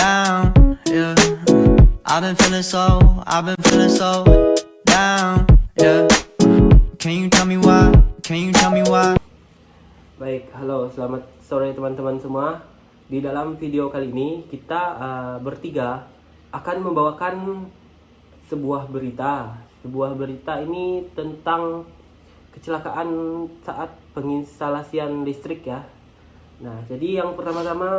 down, yeah. I've been feeling so down, yeah. Can you tell me why? Can you tell me why? Baik, halo, selamat sore teman-teman semua. Di dalam video kali ini kita bertiga akan membawakan sebuah berita. Sebuah berita ini tentang kecelakaan saat penginstalasian listrik ya. Nah, jadi yang pertama-tama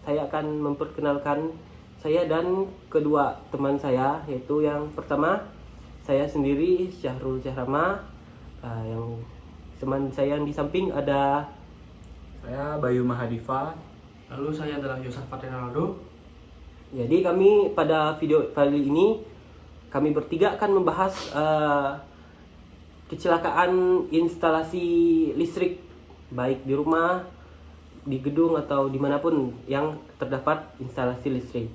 saya akan memperkenalkan saya dan kedua teman saya, yaitu yang pertama saya sendiri Syahrul Syahrama, yang teman saya yang di samping ada saya Bayu Mahadifa. Lalu saya adalah Yosafat Ronaldo. Jadi kami pada video kali ini kami bertiga akan membahas kecelakaan instalasi listrik baik di rumah, di gedung atau dimanapun yang terdapat instalasi listrik.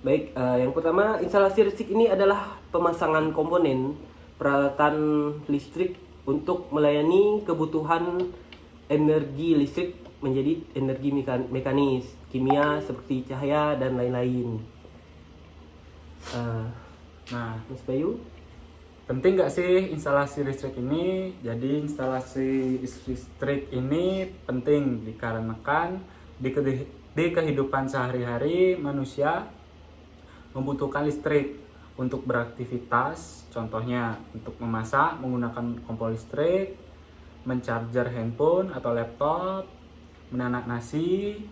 Baik, yang pertama instalasi listrik ini adalah pemasangan komponen peralatan listrik untuk melayani kebutuhan energi listrik menjadi energi mekanis, kimia seperti cahaya dan lain-lain. Nah, Mas Bayu, penting nggak sih instalasi listrik ini? Jadi instalasi listrik ini penting dikarenakan di kehidupan sehari-hari manusia membutuhkan listrik untuk beraktivitas, contohnya untuk memasak menggunakan kompor listrik, mencarger handphone atau laptop, menanak nasi,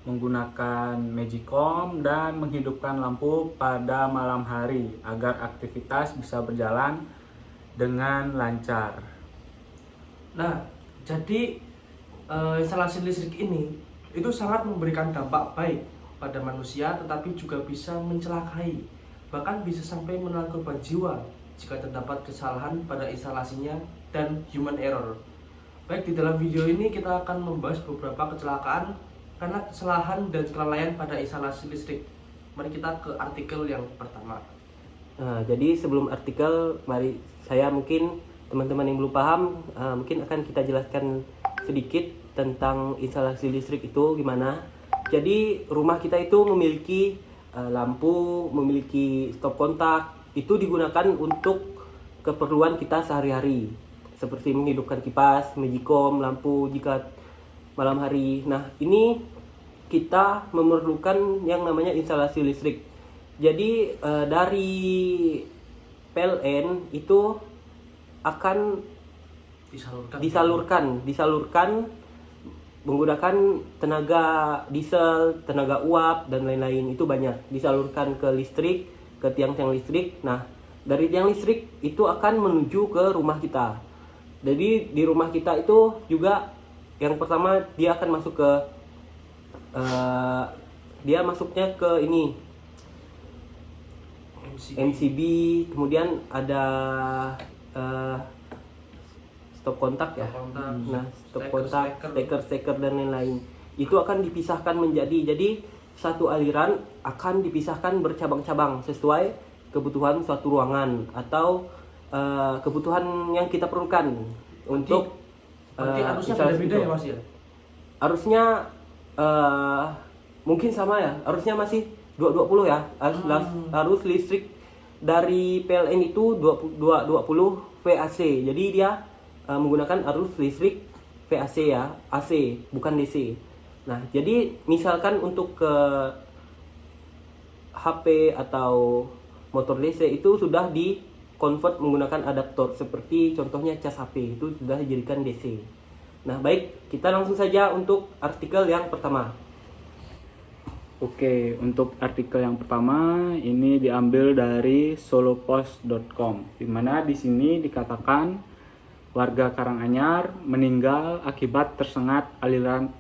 menggunakan magicom, dan menghidupkan lampu pada malam hari agar aktivitas bisa berjalan dengan lancar. Nah, jadi instalasi listrik ini itu sangat memberikan dampak baik pada manusia, tetapi juga bisa mencelakai, bahkan bisa sampai menelan korban jiwa jika terdapat kesalahan pada instalasinya dan human error. Baik, di dalam video ini kita akan membahas beberapa kecelakaan karena kesalahan dan kelalaian pada instalasi listrik. Mari kita ke artikel yang pertama. jadi sebelum artikel, mari saya mungkin teman-teman yang belum paham, mungkin akan kita jelaskan sedikit tentang instalasi listrik itu gimana. Jadi rumah kita itu memiliki lampu, memiliki stop kontak, itu digunakan untuk keperluan kita sehari-hari, seperti menghidupkan kipas, magicom, lampu jika malam hari. Nah, ini kita memerlukan yang namanya instalasi listrik. Jadi dari PLN itu akan disalurkan menggunakan tenaga diesel, tenaga uap dan lain-lain, itu banyak disalurkan ke listrik, ke tiang-tiang listrik. Nah, dari tiang listrik itu akan menuju ke rumah kita. Jadi di rumah kita itu juga yang pertama dia akan masuk ke dia masuknya ke ini MCB, kemudian ada stop kontak ya. Nah, stop kontak, steker dan lain-lain. Itu akan dipisahkan jadi satu aliran akan dipisahkan bercabang-cabang sesuai kebutuhan suatu ruangan atau kebutuhan yang kita perlukan untuk arusnya beda-beda ya Mas ya? Arusnya mungkin sama ya, arusnya masih 220 ya. Arus listrik dari PLN itu 220 VAC. Jadi dia menggunakan arus listrik VAC ya, AC bukan DC. Nah, jadi misalkan untuk ke HP atau motor DC itu sudah di convert menggunakan adaptor, seperti contohnya cas HP itu sudah dijadikan DC. Nah, baik, kita langsung saja untuk artikel yang pertama. Oke, untuk artikel yang pertama ini diambil dari solopost.com, di mana di sini dikatakan warga Karanganyar meninggal akibat tersengat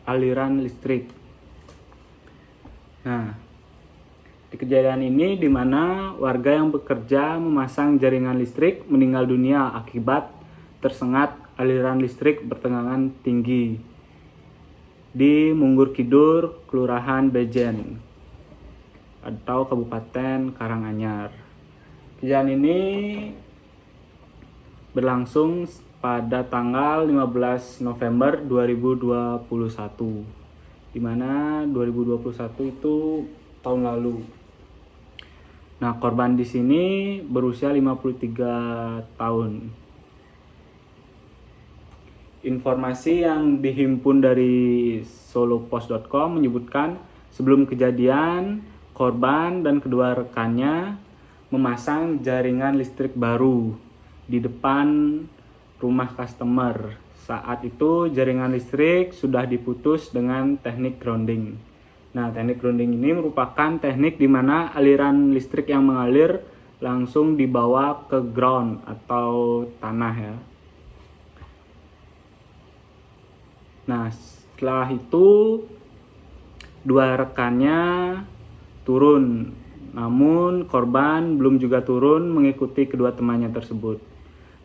aliran listrik. Nah, di kejadian ini di mana warga yang bekerja memasang jaringan listrik meninggal dunia akibat tersengat aliran listrik bertegangan tinggi di Munggur Kidul, Kelurahan Bejen atau Kabupaten Karanganyar. Kejadian ini berlangsung pada tanggal 15 November 2021. dimana 2021 itu tahun lalu. Nah, korban di sini berusia 53 tahun. Informasi yang dihimpun dari solopost.com menyebutkan sebelum kejadian, korban dan kedua rekannya memasang jaringan listrik baru di depan rumah customer. Saat itu jaringan listrik sudah diputus dengan teknik grounding. Nah, teknik grounding ini merupakan teknik di mana aliran listrik yang mengalir langsung dibawa ke ground atau tanah ya. Nah, setelah itu dua rekannya turun, namun korban belum juga turun mengikuti kedua temannya tersebut.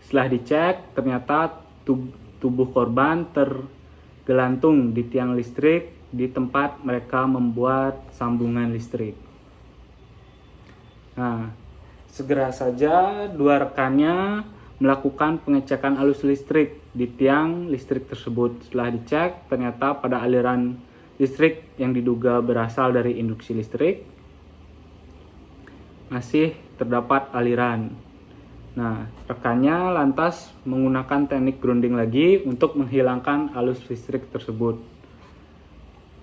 Setelah dicek, ternyata tubuh korban tergelantung di tiang listrik di tempat mereka membuat sambungan listrik. Nah, segera saja dua rekannya melakukan pengecekan arus listrik di tiang listrik tersebut. Setelah dicek, ternyata pada aliran listrik yang diduga berasal dari induksi listrik masih terdapat aliran. Nah, rekannya lantas menggunakan teknik grounding lagi untuk menghilangkan arus listrik tersebut.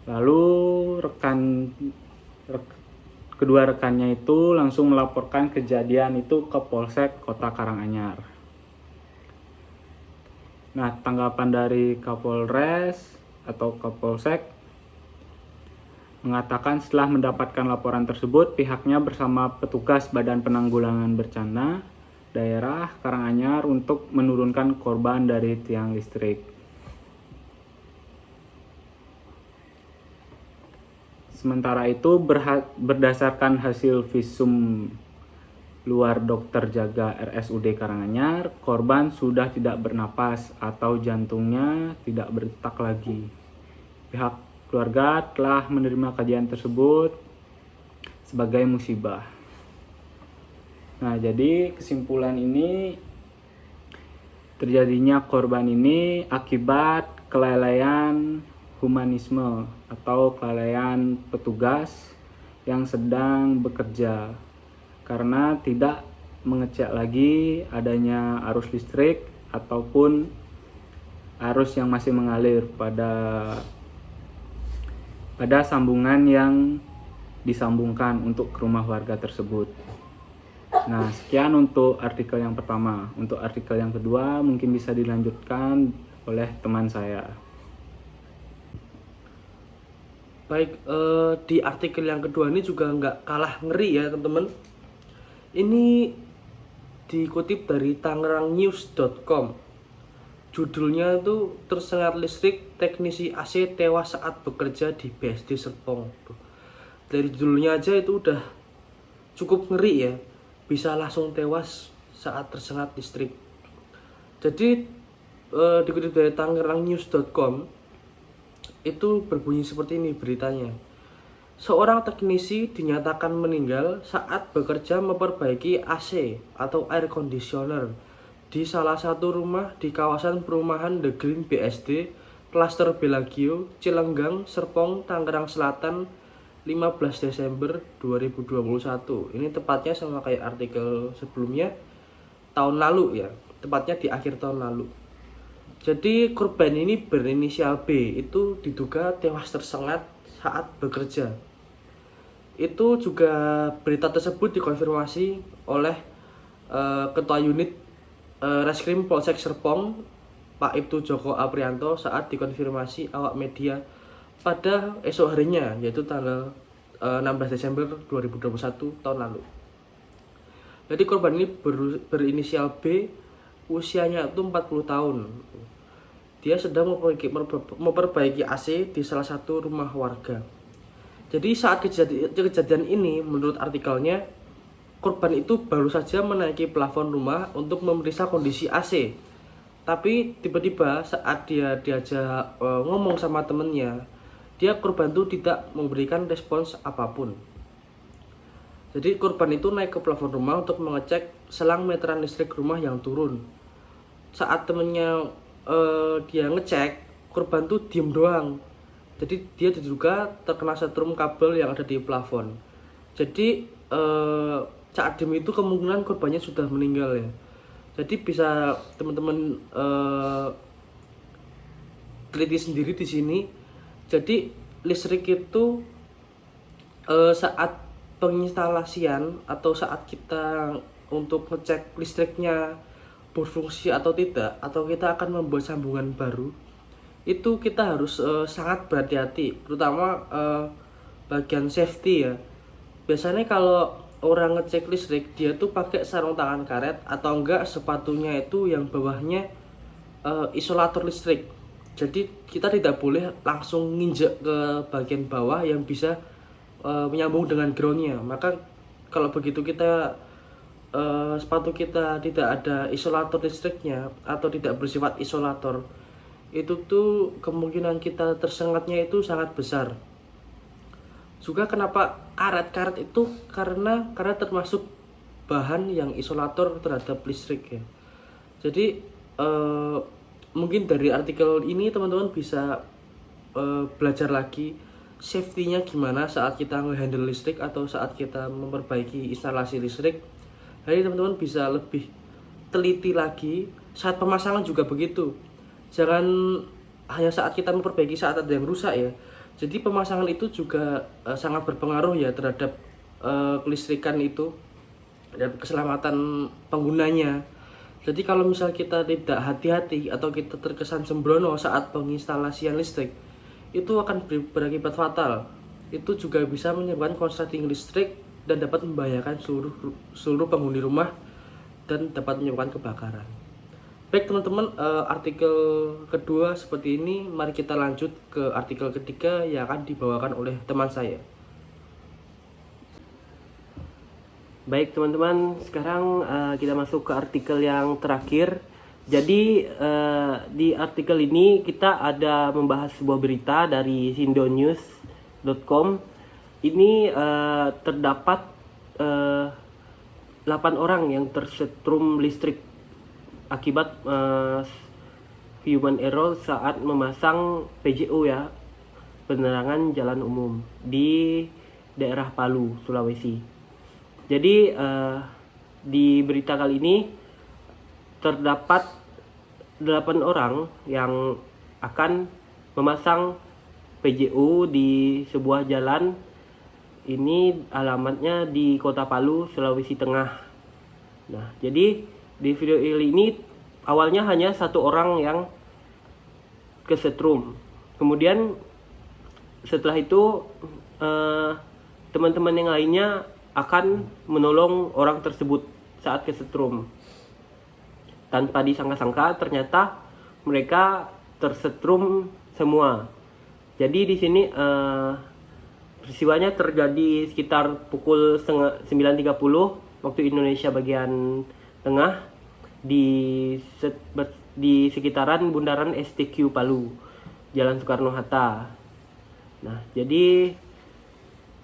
Lalu kedua rekannya itu langsung melaporkan kejadian itu ke Polsek Kota Karanganyar. Nah, tanggapan dari Kapolres atau Kapolsek mengatakan setelah mendapatkan laporan tersebut, pihaknya bersama petugas Badan Penanggulangan Bencana Daerah Karanganyar untuk menurunkan korban dari tiang listrik. Sementara itu, berdasarkan hasil visum luar dokter jaga RSUD Karanganyar, korban sudah tidak bernapas atau jantungnya tidak berdetak lagi. Pihak keluarga telah menerima kajian tersebut sebagai musibah. Nah, jadi kesimpulan ini, terjadinya korban ini akibat kelalaian humanisme atau kelalaian petugas yang sedang bekerja karena tidak mengecek lagi adanya arus listrik ataupun arus yang masih mengalir pada sambungan yang disambungkan untuk ke rumah warga tersebut. Nah, sekian untuk artikel yang pertama. Untuk artikel yang kedua mungkin bisa dilanjutkan oleh teman saya. Baik, di artikel yang kedua ini juga nggak kalah ngeri ya teman-teman. Ini dikutip dari tangerangnews.com. Judulnya itu tersengat listrik, teknisi AC tewas saat bekerja di BSD Serpong. Dari judulnya aja itu udah cukup ngeri ya, bisa langsung tewas saat tersengat listrik. Jadi dikutip dari tangerangnews.com itu berbunyi seperti ini beritanya. Seorang teknisi dinyatakan meninggal saat bekerja memperbaiki AC atau air conditioner di salah satu rumah di kawasan perumahan The Green BSD, Klaster Belagio, Cilenggang, Serpong, Tangerang Selatan, 15 Desember 2021. Ini tepatnya sama kayak artikel sebelumnya, tahun lalu ya, tepatnya di akhir tahun lalu. Jadi korban ini berinisial B itu diduga tewas tersengat saat bekerja. Itu juga berita tersebut dikonfirmasi oleh Ketua Unit Reskrim Polsek Serpong, Pak Ibtu Joko Aprianto saat dikonfirmasi awak media pada esok harinya, yaitu tanggal 16 Desember 2021 tahun lalu. Jadi korban ini berinisial B, usianya itu 40 tahun. Dia sedang memperbaiki AC di salah satu rumah warga. Jadi saat kejadian ini, menurut artikelnya, korban itu baru saja menaiki plafon rumah untuk memeriksa kondisi AC. Tapi tiba-tiba saat dia diajak ngomong sama temennya, korban itu tidak memberikan respons apapun. Jadi korban itu naik ke plafon rumah untuk mengecek selang meteran listrik rumah yang turun. Saat temennya dia ngecek, korban tuh diem doang, Jadi dia diduga terkena setrum kabel yang ada di plafon. Jadi Cak Adem itu kemungkinan korbannya sudah meninggal ya. Jadi bisa teman-teman teliti sendiri di sini. Jadi listrik itu saat penginstalasian atau saat kita untuk ngecek listriknya berfungsi atau tidak, atau kita akan membuat sambungan baru, itu kita harus sangat berhati-hati, terutama bagian safety ya. Biasanya kalau orang ngecek listrik, dia tuh pakai sarung tangan karet atau enggak sepatunya itu yang bawahnya isolator listrik. Jadi kita tidak boleh langsung nginjek ke bagian bawah yang bisa menyambung dengan groundnya. Maka kalau begitu kita sepatu kita tidak ada isolator listriknya atau tidak bersifat isolator, itu tuh kemungkinan kita tersengatnya itu sangat besar. Juga kenapa karet-karet itu karena termasuk bahan yang isolator terhadap listrik ya. Jadi mungkin dari artikel ini teman-teman bisa belajar lagi safety-nya gimana saat kita nge-handle listrik atau saat kita memperbaiki instalasi listrik. Jadi teman-teman bisa lebih teliti lagi saat pemasangan juga begitu. Jangan hanya saat kita memperbaiki saat ada yang rusak ya. Jadi pemasangan itu juga sangat berpengaruh ya terhadap kelistrikan itu dan keselamatan penggunanya. Jadi kalau misal kita tidak hati-hati atau kita terkesan sembrono saat penginstalasian listrik, itu akan berakibat fatal. Itu juga bisa menyebabkan korsleting listrik dan dapat membahayakan seluruh penghuni rumah dan dapat menyebabkan kebakaran. Baik teman-teman, artikel kedua seperti ini. Mari kita lanjut ke artikel ketiga yang akan dibawakan oleh teman saya. Baik teman-teman, sekarang kita masuk ke artikel yang terakhir. Jadi di artikel ini kita ada membahas sebuah berita dari sindonews.com. Ini terdapat 8 orang yang tersetrum listrik akibat human error saat memasang PJU ya, penerangan jalan umum di daerah Palu, Sulawesi. Jadi di berita kali ini terdapat 8 orang yang akan memasang PJU di sebuah jalan. Ini alamatnya di Kota Palu, Sulawesi Tengah. Nah, jadi di video ini awalnya hanya 1 orang yang kesetrum. Kemudian setelah itu teman-teman yang lainnya akan menolong orang tersebut saat kesetrum. Tanpa disangka-sangka ternyata mereka tersetrum semua. Jadi di sini peristiwanya terjadi sekitar pukul 9.30 waktu Indonesia bagian tengah di sekitaran Bundaran STQ Palu, Jalan Soekarno-Hatta. Nah, jadi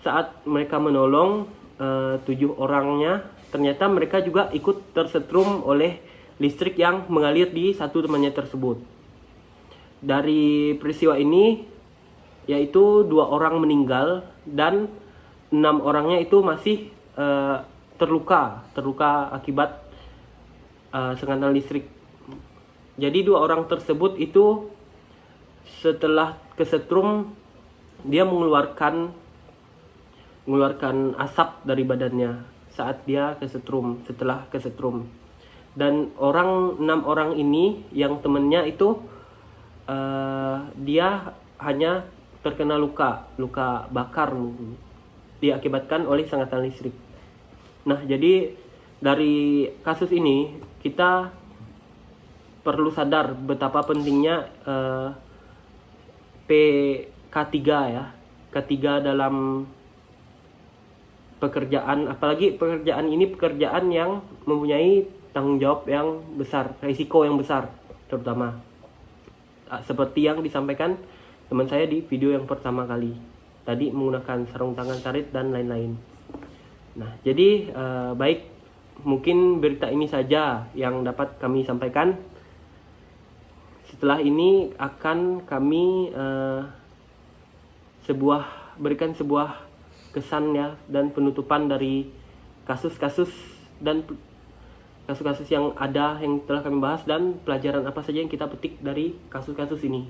saat mereka menolong 7 orangnya, ternyata mereka juga ikut tersetrum oleh listrik yang mengalir di satu temannya tersebut. Dari peristiwa ini yaitu 2 orang meninggal dan 6 orangnya itu masih terluka akibat sengatan listrik. Jadi 2 orang tersebut itu setelah kesetrum dia mengeluarkan asap dari badannya saat dia setelah kesetrum. Dan 6 orang ini yang temennya itu dia hanya terkena luka bakar diakibatkan oleh sengatan listrik. Nah, jadi dari kasus ini kita perlu sadar betapa pentingnya K3 ya. K3 dalam pekerjaan, apalagi pekerjaan ini pekerjaan yang mempunyai tanggung jawab yang besar, risiko yang besar terutama. Seperti yang disampaikan teman saya di video yang pertama kali tadi menggunakan sarung tangan karet dan lain-lain. Nah, jadi baik, mungkin berita ini saja yang dapat kami sampaikan. Setelah ini akan kami berikan sebuah kesan ya dan penutupan dari kasus-kasus yang ada yang telah kami bahas dan pelajaran apa saja yang kita petik dari kasus-kasus ini.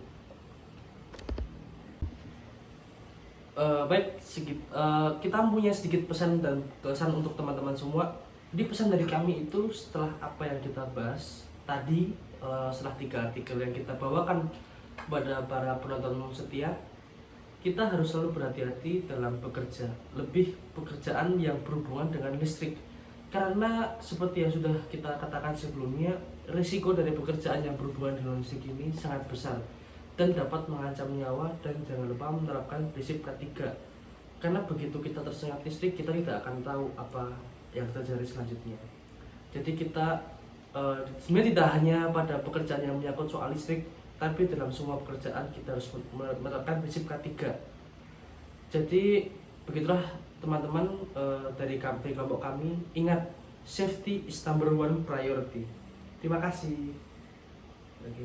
Kita punya sedikit pesan dan kesan untuk teman-teman semua. Jadi pesan dari kami itu setelah apa yang kita bahas tadi, setelah 3 artikel yang kita bawakan kepada para penonton setia, kita harus selalu berhati-hati dalam bekerja, lebih pekerjaan yang berhubungan dengan listrik. Karena seperti yang sudah kita katakan sebelumnya, risiko dari pekerjaan yang berhubungan dengan listrik ini sangat besar dan dapat mengancam nyawa. Dan jangan lupa menerapkan prinsip K3, karena begitu kita tersengat listrik, kita tidak akan tahu apa yang terjadi selanjutnya. Jadi kita sebenarnya tidak hanya pada pekerjaan yang menyangkut soal listrik, tapi dalam semua pekerjaan kita harus menerapkan prinsip K3. Jadi begitulah teman-teman, dari kelompok kami, ingat, safety is number 1 priority. Terima kasih. Oke.